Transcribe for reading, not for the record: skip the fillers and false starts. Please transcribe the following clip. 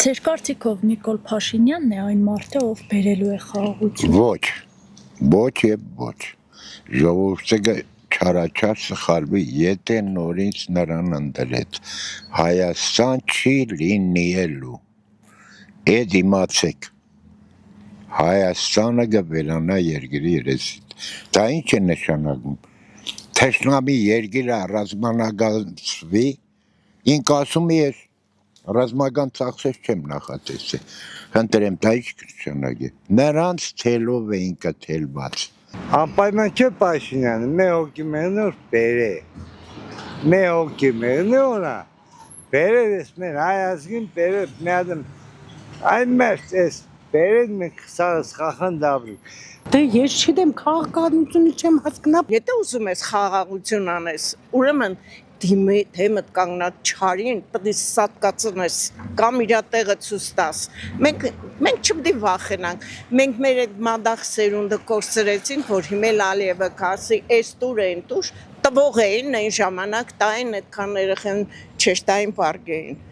Ձեր կարծիքով Նիկոլ Փաշինյանն է այն մարդը, ով բերելու է խաղաղություն։ Ոչ եւ ոչ։ Ժողովուրդը չարաչար սխալվի, եթե նորից նրան ընդրեց։ Հայաստան չի լինելու։ Էդ իմացեք։ Հայաստանը կվերանա երկրի երեսից։ Դա ինչ է նշանակում։ Թշնամի երկիրը ռազմանագանցվի, ինք ասում ես ռազմական ծախսեր չեմ նախատեսել։ Խնդրեմ, դա ինչ կնշանակի։ Նրանց թելով է ինքը թելված։ Անպայման չէ Փաշինյանը, մեր հոգի մեղնոր բերե։ Մեր հոգի մեղնորը բերես մեր հայազգին բերես մի ադմ այն մերց էս բերես մենք սխախնդավրի։ Դե ես չգիտեմ քաղաքականությունը չեմ հասկանում։ Եթե ուզում ես խաղաղություն անես, ուրեմն դեմդ կանգնած չարին պետք է սատկացնես կամ իր տեղը ցույց տաս։ Մենք չպետք է վախենանք։ Մենք մեր այդ մադախ սերունդը կորցրեցինք, որ հիմա Ալիևը կասի, «Էս տուր են տուր», տվող էին այն ժամանակ տային այդքան երեխան չեշտային պարգեին։